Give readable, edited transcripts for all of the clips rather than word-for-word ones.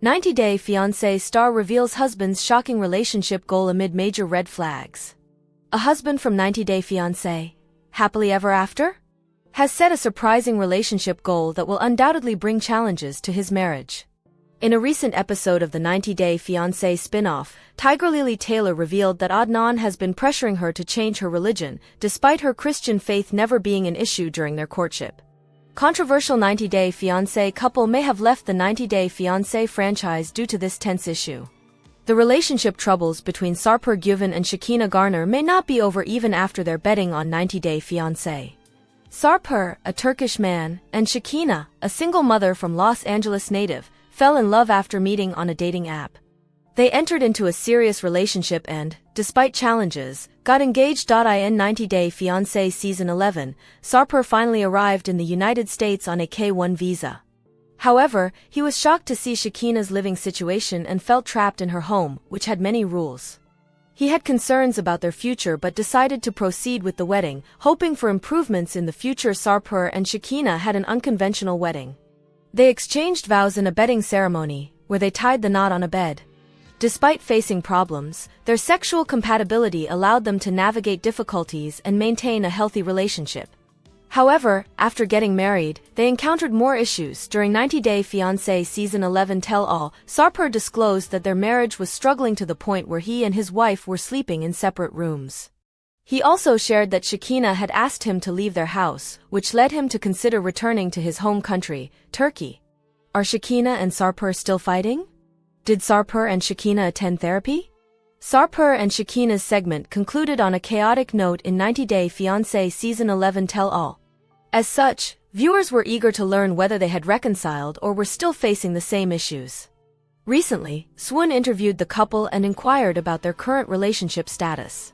90-Day Fiancé star reveals husband's shocking relationship goal amid major red flags. A husband from 90-Day Fiancé, Happily Ever After, has set a surprising relationship goal that will undoubtedly bring challenges to his marriage. In a recent episode of the 90-Day Fiancé spin-off, Tigerlily Taylor revealed that Adnan has been pressuring her to change her religion, despite her Christian faith never being an issue during their courtship. Controversial 90-Day Fiancé couple may have left the 90-Day Fiancé franchise due to this tense issue. The relationship troubles between Sarper and Shekinah Garner may not be over even after their betting on 90-Day Fiancé. Sarper, a Turkish man, and Shekinah, a single mother from Los Angeles native, fell in love after meeting on a dating app. They entered into a serious relationship and, despite challenges, got engaged. In 90-Day Fiancé Season 11, Sarper finally arrived in the United States on a K-1 visa. However, he was shocked to see Shekinah's living situation and felt trapped in her home, which had many rules. He had concerns about their future but decided to proceed with the wedding, hoping for improvements in the future. Sarper and Shekinah had an unconventional wedding. They exchanged vows in a bedding ceremony, where they tied the knot on a bed. Despite facing problems, their sexual compatibility allowed them to navigate difficulties and maintain a healthy relationship. However, after getting married, they encountered more issues. During 90-Day Fiancé Season 11 Tell-All, Sarper disclosed that their marriage was struggling to the point where he and his wife were sleeping in separate rooms. He also shared that Shekinah had asked him to leave their house, which led him to consider returning to his home country, Turkey. Are Shekinah and Sarper still fighting? Did Sarper and Shekinah attend therapy? Sarper and Shekinah's segment concluded on a chaotic note in 90-Day Fiancé Season 11 Tell-All. As such, viewers were eager to learn whether they had reconciled or were still facing the same issues. Recently, Swoon interviewed the couple and inquired about their current relationship status.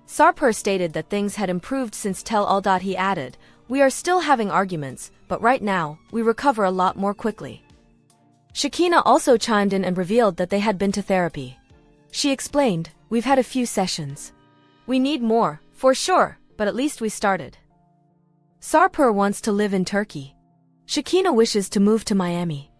Sarper stated that things had improved since Tell-All. He added, "We are still having arguments, but right now, we recover a lot more quickly." Shekinah also chimed in and revealed that they had been to therapy. She explained, "We've had a few sessions. We need more, for sure, but at least we started." Sarper wants to live in Turkey. Shekinah wishes to move to Miami.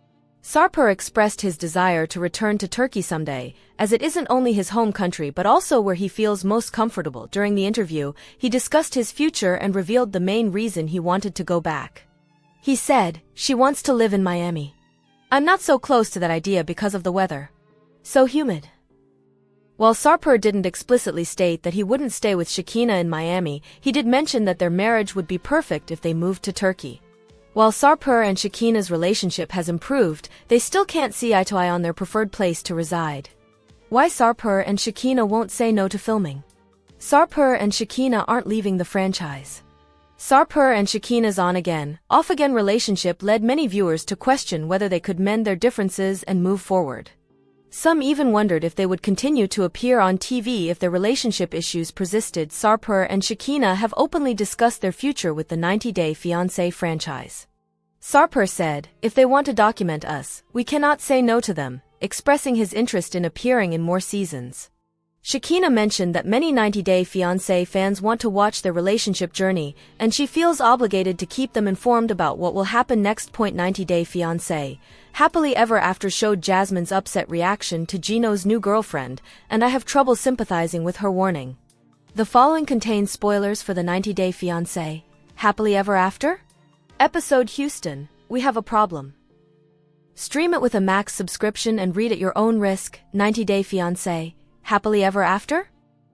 Sarper expressed his desire to return to Turkey someday, as it isn't only his home country but also where he feels most comfortable. During the interview, he discussed his future and revealed the main reason he wanted to go back. He said, "She wants to live in Miami. I'm not so close to that idea because of the weather. So humid." While Sarper didn't explicitly state that he wouldn't stay with Shekinah in Miami, he did mention that their marriage would be perfect if they moved to Turkey. While Sarper and Shekinah's relationship has improved, they still can't see eye to eye on their preferred place to reside. Why Sarper and Shekinah won't say no to filming? Sarper and Shekinah aren't leaving the franchise. Sarper and Shekinah's on-again, off-again relationship led many viewers to question whether they could mend their differences and move forward. Some even wondered if they would continue to appear on TV if their relationship issues persisted. Sarper and Shekinah have openly discussed their future with the 90-Day Fiancé franchise. Sarper said, "If they want to document us, we cannot say no to them," expressing his interest in appearing in more seasons. Shekinah mentioned that many 90-Day Fiancé fans want to watch their relationship journey, and she feels obligated to keep them informed about what will happen next. 90-Day Fiancé Happily Ever After showed Jasmine's upset reaction to Gino's new girlfriend, and I have trouble sympathizing with her warning. The following contains spoilers for the 90-Day Fiancé Happily Ever After? Episode Houston, we have a problem. Stream it with a Max subscription and read at your own risk. 90-Day Fiancé Happily Ever After?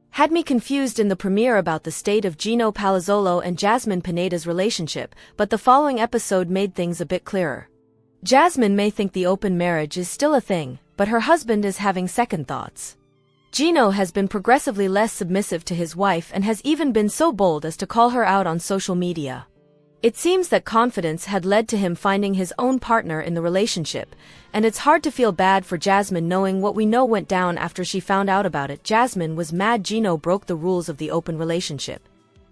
Had me confused in the premiere about the state of Gino Palazzolo and Jasmine Pineda's relationship, but the following episode made things a bit clearer. Jasmine may think the open marriage is still a thing, but her husband is having second thoughts. Gino has been progressively less submissive to his wife and has even been so bold as to call her out on social media. It seems that confidence had led to him finding his own partner in the relationship, and it's hard to feel bad for Jasmine knowing what we know went down after she found out about it. Jasmine was mad Gino broke the rules of the open relationship.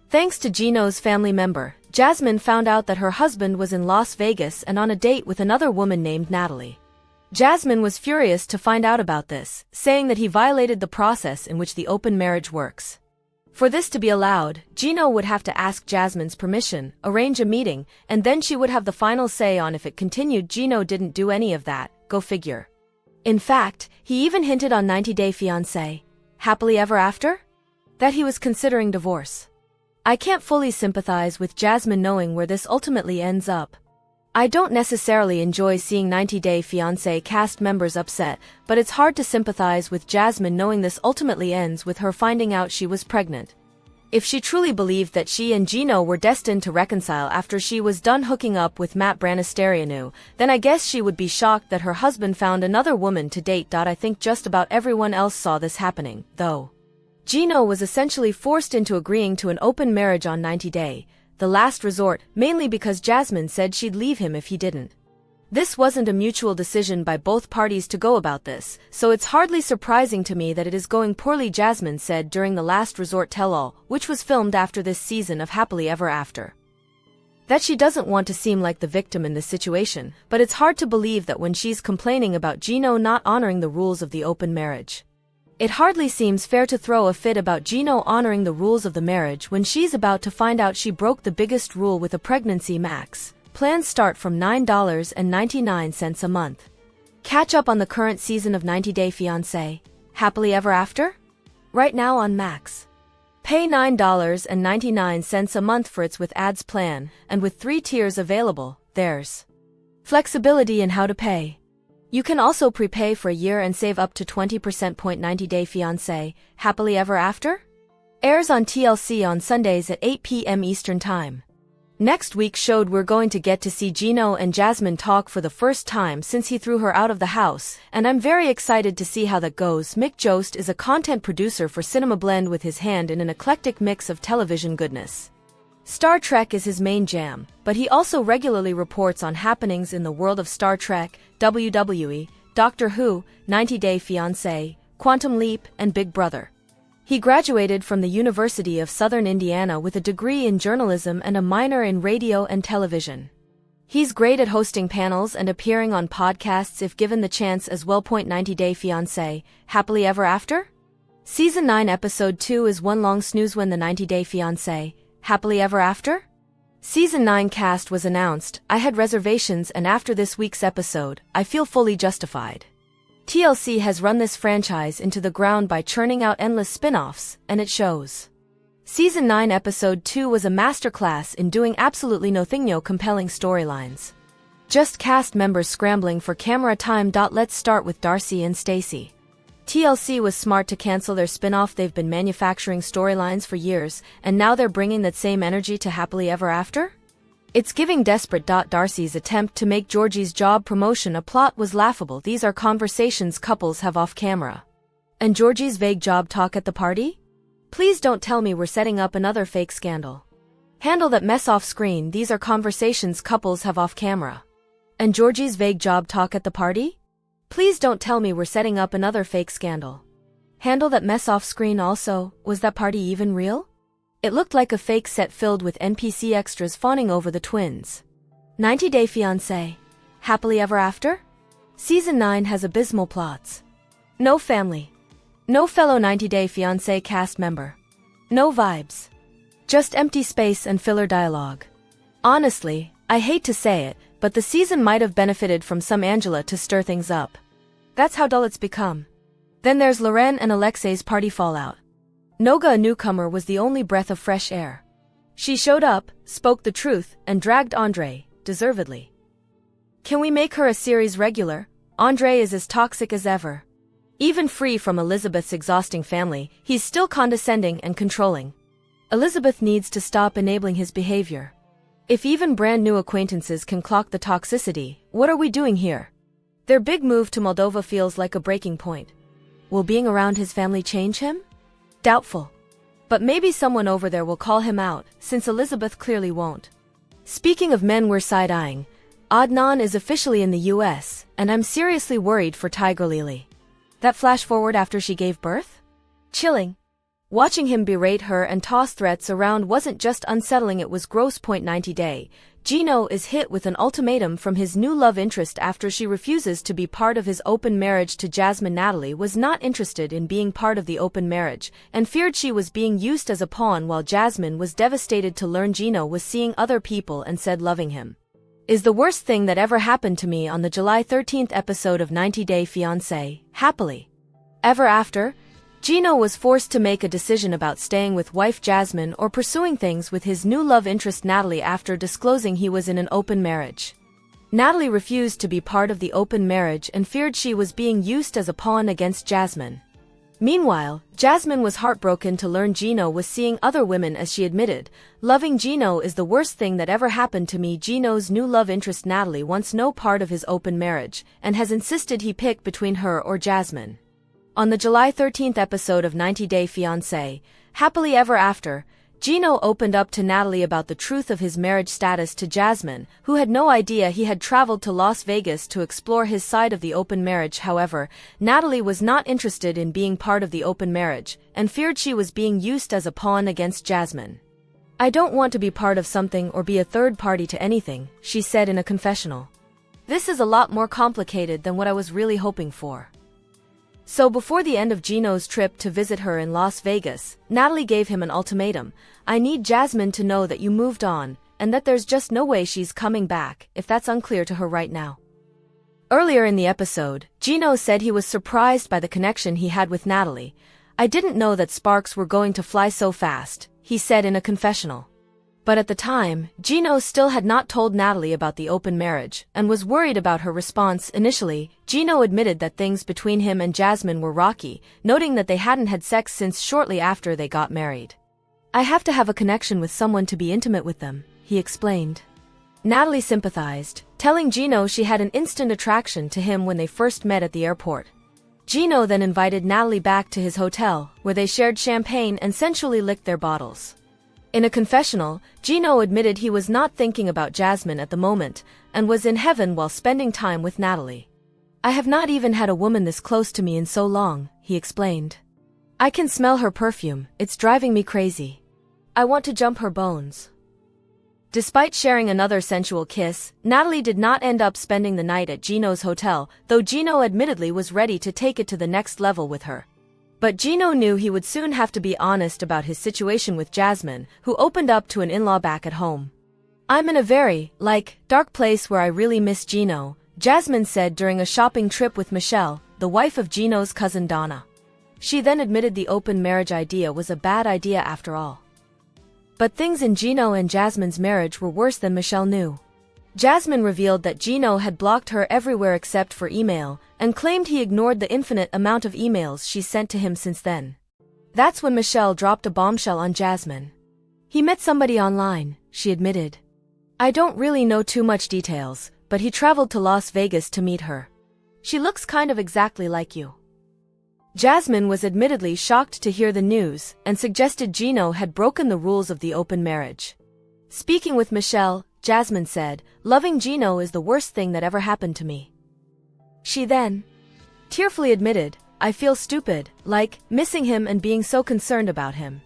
Thanks to Gino's family member, Jasmine found out that her husband was in Las Vegas and on a date with another woman named Natalie. Jasmine was furious to find out about this, saying that he violated the process in which the open marriage works. For this to be allowed, Gino would have to ask Jasmine's permission, arrange a meeting, and then she would have the final say on if it continued. Gino didn't do any of that, go figure. In fact, he even hinted on 90 Day Fiancé, Happily Ever After, that he was considering divorce. I can't fully sympathize with Jasmine knowing where this ultimately ends up. I don't necessarily enjoy seeing 90 Day Fiancé cast members upset, but it's hard to sympathize with Jasmine knowing this ultimately ends with her finding out she was pregnant. If she truly believed that she and Gino were destined to reconcile after she was done hooking up with Matt Branisterianu, then I guess she would be shocked that her husband found another woman to date. I think just about everyone else saw this happening, though. Gino was essentially forced into agreeing to an open marriage on 90 Day, the last resort, mainly because Jasmine said she'd leave him if he didn't. This wasn't a mutual decision by both parties to go about this, so it's hardly surprising to me that it is going poorly, Jasmine said during the Last Resort tell-all, which was filmed after this season of Happily Ever After. That she doesn't want to seem like the victim in this situation, but it's hard to believe that when she's complaining about Gino not honoring the rules of the open marriage. It hardly seems fair to throw a fit about Gino honoring the rules of the marriage when she's about to find out she broke the biggest rule with a pregnancy. Max plans start from $9.99 a month. Catch up on the current season of 90 Day Fiancé, Happily Ever After? Right now on Max. Pay $9.99 a month for its with ads plan, and with 3 tiers available, there's flexibility in how to pay. You can also prepay for a year and save up to 20%. 90 Day Fiancé, Happily Ever After? Airs on TLC on Sundays at 8 p.m. Eastern Time. Next week's show we're going to get to see Gino and Jasmine talk for the first time since he threw her out of the house, and I'm very excited to see how that goes. Mick Jost is a content producer for Cinema Blend with his hand in an eclectic mix of television goodness. Star Trek is his main jam, but he also regularly reports on happenings in the world of Star Trek, WWE, Doctor Who, 90 Day Fiancé, Quantum Leap, and Big Brother. He graduated from the University of Southern Indiana with a degree in journalism and a minor in radio and television. He's great at hosting panels and appearing on podcasts if given the chance as well. 90 Day Fiancé, Happily Ever After? Season 9 Episode 2 is one long snooze. When the 90 Day Fiancé, Happily Ever After? Season 9 cast was announced, I had reservations, and after this week's episode, I feel fully justified. TLC has run this franchise into the ground by churning out endless spin-offs, and it shows. Season 9 Episode 2 was a masterclass in doing absolutely nothing compelling storylines. Just cast members scrambling for camera time. Let's start with Darcey and Stacey. TLC was smart to cancel their spin-off. They've been manufacturing storylines for years, and now they're bringing that same energy to Happily Ever After? It's giving desperate. Darcey's attempt to make Georgie's job promotion a plot was laughable. These are conversations couples have off camera. And Georgie's vague job talk at the party? Please don't tell me we're setting up another fake scandal. Handle that mess off screen. These are conversations couples have off camera. And Georgie's vague job talk at the party? Please don't tell me we're setting up another fake scandal. Handle that mess off screen. Also, was that party even real? It looked like a fake set filled with NPC extras fawning over the twins. 90 Day Fiancé, Happily Ever After? Season 9 has abysmal plots. No family. No fellow 90 Day Fiancé cast member. No vibes. Just empty space and filler dialogue. Honestly, I hate to say it, but the season might have benefited from some Angela to stir things up. That's how dull it's become. Then there's Loren and Alexei's party fallout. Noga, a newcomer, was the only breath of fresh air. She showed up, spoke the truth, and dragged Andre, deservedly. Can we make her a series regular? Andre is as toxic as ever. Even free from Elizabeth's exhausting family, he's still condescending and controlling. Elizabeth needs to stop enabling his behavior. If even brand new acquaintances can clock the toxicity, what are we doing here? Their big move to Moldova feels like a breaking point. Will being around his family change him? Doubtful. But maybe someone over there will call him out, since Elizabeth clearly won't. Speaking of men we're side-eyeing, Adnan is officially in the US, and I'm seriously worried for Tigerlily. That flash forward after she gave birth? Chilling. Watching him berate her and toss threats around wasn't just unsettling, it was gross. 90 Day. Gino is hit with an ultimatum from his new love interest after she refuses to be part of his open marriage to Jasmine. Natalie was not interested in being part of the open marriage, and feared she was being used as a pawn, while Jasmine was devastated to learn Gino was seeing other people and said loving him. is the worst thing that ever happened to me on the July 13th episode of 90 Day Fiancé, Happily Ever After. Gino was forced to make a decision about staying with wife Jasmine or pursuing things with his new love interest Natalie after disclosing he was in an open marriage. Natalie refused to be part of the open marriage and feared she was being used as a pawn against Jasmine. Meanwhile, Jasmine was heartbroken to learn Gino was seeing other women as she admitted, "Loving Gino is the worst thing that ever happened to me." Gino's new love interest Natalie wants no part of his open marriage, and has insisted he pick between her or Jasmine. On the July 13th episode of 90 Day Fiancé, Happily Ever After, Gino opened up to Natalie about the truth of his marriage status to Jasmine, who had no idea he had traveled to Las Vegas to explore his side of the open marriage. However, Natalie was not interested in being part of the open marriage, and feared she was being used as a pawn against Jasmine. "I don't want to be part of something or be a third party to anything," she said in a confessional. "This is a lot more complicated than what I was really hoping for." So before the end of Gino's trip to visit her in Las Vegas, Natalie gave him an ultimatum: "I need Jasmine to know that you moved on, and that there's just no way she's coming back, if that's unclear to her right now." Earlier in the episode, Gino said he was surprised by the connection he had with Natalie. "I didn't know that sparks were going to fly so fast," he said in a confessional. But at the time, Gino still had not told Natalie about the open marriage, and was worried about her response. Initially, Gino admitted that things between him and Jasmine were rocky, noting that they hadn't had sex since shortly after they got married. "I have to have a connection with someone to be intimate with them," he explained. Natalie sympathized, telling Gino she had an instant attraction to him when they first met at the airport. Gino then invited Natalie back to his hotel, where they shared champagne and sensually licked their bottles. In a confessional, Gino admitted he was not thinking about Jasmine at the moment, and was in heaven while spending time with Natalie. "I have not even had a woman this close to me in so long," he explained. "I can smell her perfume, it's driving me crazy. I want to jump her bones." Despite sharing another sensual kiss, Natalie did not end up spending the night at Gino's hotel, though Gino admittedly was ready to take it to the next level with her. But Gino knew he would soon have to be honest about his situation with Jasmine, who opened up to an in-law back at home. "I'm in a very, dark place where I really miss Gino," Jasmine said during a shopping trip with Michelle, the wife of Gino's cousin Donna. She then admitted the open marriage idea was a bad idea after all. But things in Gino and Jasmine's marriage were worse than Michelle knew. Jasmine revealed that Gino had blocked her everywhere except for email, and claimed he ignored the infinite amount of emails she sent to him since then. That's when Michelle dropped a bombshell on Jasmine. "He met somebody online," she admitted. "I don't really know too much details, but he traveled to Las Vegas to meet her. She looks kind of exactly like you." Jasmine was admittedly shocked to hear the news, and suggested Gino had broken the rules of the open marriage. Speaking with Michelle, Jasmine said, "Loving Gino is the worst thing that ever happened to me." She then tearfully admitted, "I feel stupid, missing him and being so concerned about him.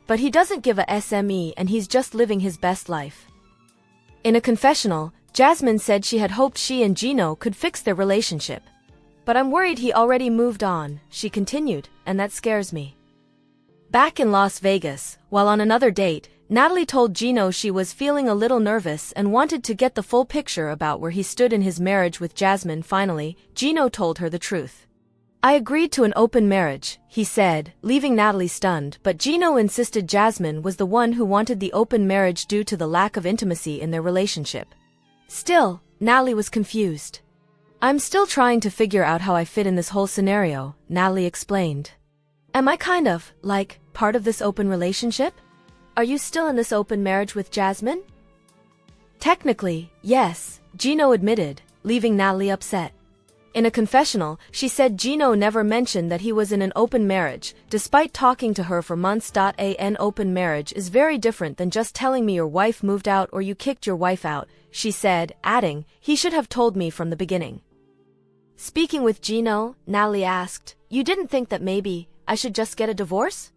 But he doesn't give a SME and he's just living his best life." In a confessional, Jasmine said she had hoped she and Gino could fix their relationship. "But I'm worried he already moved on," she continued, "and that scares me." Back in Las Vegas, while on another date, Natalie told Gino she was feeling a little nervous and wanted to get the full picture about where he stood in his marriage with Jasmine. Finally, Gino told her the truth. "I agreed to an open marriage," he said, leaving Natalie stunned, but Gino insisted Jasmine was the one who wanted the open marriage due to the lack of intimacy in their relationship. Still, Natalie was confused. "I'm still trying to figure out how I fit in this whole scenario," Natalie explained. "Am I kind of, part of this open relationship? Are you still in this open marriage with Jasmine?" "Technically, yes," Gino admitted, leaving Natalie upset. In a confessional, she said Gino never mentioned that he was in an open marriage, despite talking to her for months. An open marriage is very different than just telling me your wife moved out or you kicked your wife out, she said, adding, "He should have told me from the beginning." Speaking with Gino, Natalie asked, "You didn't think that maybe I should just get a divorce?"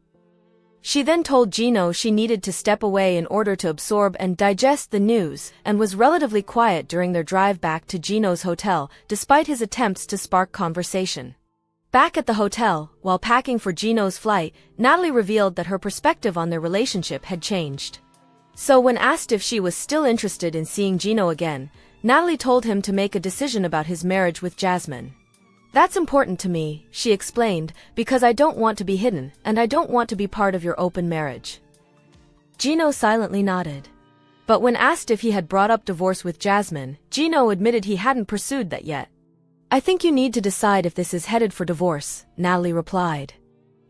She then told Gino she needed to step away in order to absorb and digest the news, and was relatively quiet during their drive back to Gino's hotel, despite his attempts to spark conversation. Back at the hotel, while packing for Gino's flight, Natalie revealed that her perspective on their relationship had changed. So when asked if she was still interested in seeing Gino again, Natalie told him to make a decision about his marriage with Jasmine. That's important to me, she explained, because I don't want to be hidden, and I don't want to be part of your open marriage. Gino silently nodded. But when asked if he had brought up divorce with Jasmine, Gino admitted he hadn't pursued that yet. I think you need to decide if this is headed for divorce, Natalie replied.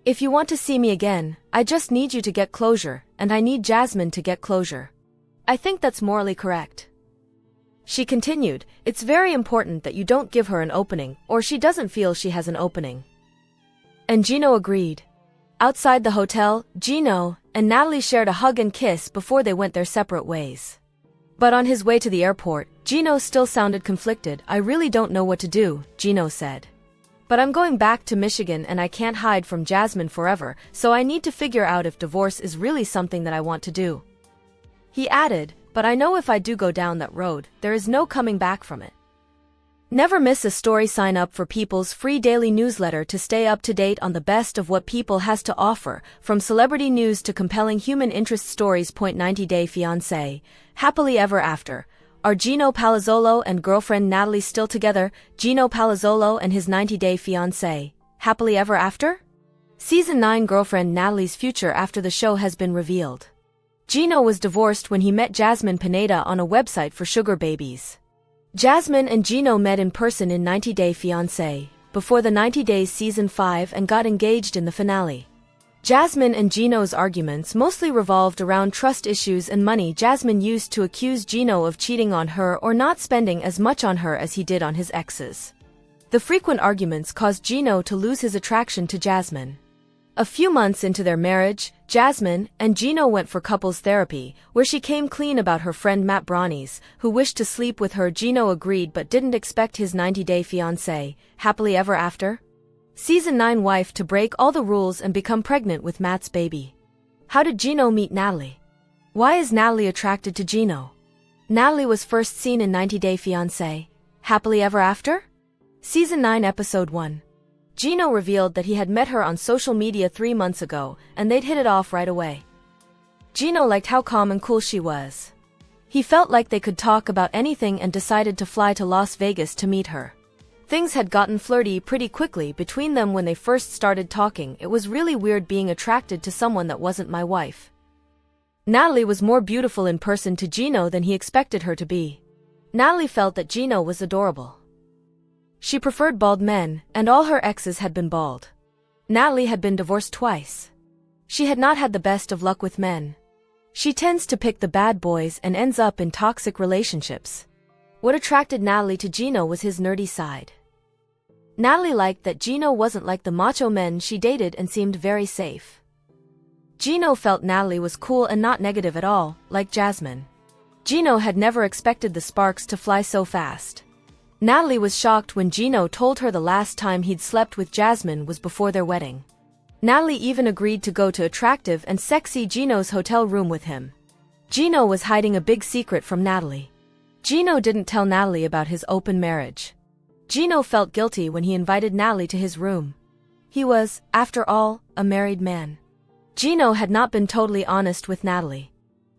If you want to see me again, I just need you to get closure, and I need Jasmine to get closure. I think that's morally correct. She continued, it's very important that you don't give her an opening, or she doesn't feel she has an opening. And Gino agreed. Outside the hotel, Gino and Natalie shared a hug and kiss before they went their separate ways. But on his way to the airport, Gino still sounded conflicted. I really don't know what to do, Gino said. But I'm going back to Michigan and I can't hide from Jasmine forever, so I need to figure out if divorce is really something that I want to do. He added, but I know if I do go down that road, there is no coming back from it. Never miss a story. Sign up for People's free daily newsletter to stay up to date on the best of what People has to offer, from celebrity news to compelling human interest stories. 90-Day Fiancé, Happily Ever After. Are Gino Palazzolo and girlfriend Natalie still together? Gino Palazzolo and his 90-day fiancé, happily ever after? Season 9 girlfriend Natalie's future after the show has been revealed. Gino was divorced when he met Jasmine Pineda on a website for sugar babies. Jasmine and Gino met in person in 90-Day Fiancé, before the 90 Days Season 5 and got engaged in the finale. Jasmine and Gino's arguments mostly revolved around trust issues and money. Jasmine used to accuse Gino of cheating on her or not spending as much on her as he did on his exes. The frequent arguments caused Gino to lose his attraction to Jasmine. A few months into their marriage, Jasmine and Gino went for couples therapy, where she came clean about her friend Matt Brownies, who wished to sleep with her. Gino agreed but didn't expect his 90-day fiancé, happily ever after. Season 9 wife to break all the rules and become pregnant with Matt's baby. How did Gino meet Natalie? Why is Natalie attracted to Gino? Natalie was first seen in 90-Day Fiancé, Happily Ever After? Season 9 Episode 1. Gino revealed that he had met her on social media 3 months ago, and they'd hit it off right away. Gino liked how calm and cool she was. He felt like they could talk about anything and decided to fly to Las Vegas to meet her. Things had gotten flirty pretty quickly between them when they first started talking. It was really weird being attracted to someone that wasn't my wife. Natalie was more beautiful in person to Gino than he expected her to be. Natalie felt that Gino was adorable. She preferred bald men, and all her exes had been bald. Natalie had been divorced twice. She had not had the best of luck with men. She tends to pick the bad boys and ends up in toxic relationships. What attracted Natalie to Gino was his nerdy side. Natalie liked that Gino wasn't like the macho men she dated and seemed very safe. Gino felt Natalie was cool and not negative at all, like Jasmine. Gino had never expected the sparks to fly so fast. Natalie was shocked when Gino told her the last time he'd slept with Jasmine was before their wedding. Natalie even agreed to go to attractive and sexy Gino's hotel room with him. Gino was hiding a big secret from Natalie. Gino didn't tell Natalie about his open marriage. Gino felt guilty when he invited Natalie to his room. He was, after all, a married man. Gino had not been totally honest with Natalie.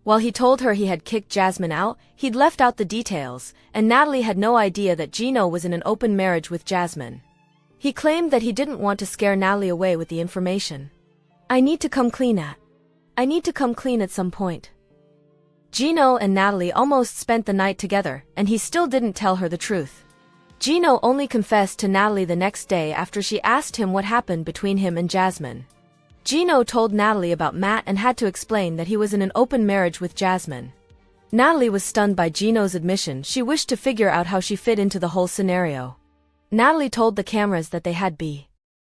While he told her he had kicked Jasmine out, he'd left out the details, and Natalie had no idea that Gino was in an open marriage with Jasmine. He claimed that he didn't want to scare Natalie away with the information. I need to come clean at some point. Gino and Natalie almost spent the night together, and he still didn't tell her the truth. Gino only confessed to Natalie the next day after she asked him what happened between him and Jasmine. Gino told Natalie about Matt and had to explain that he was in an open marriage with Jasmine. Natalie was stunned by Gino's admission. She wished to figure out how she fit into the whole scenario. Natalie told the cameras that they had be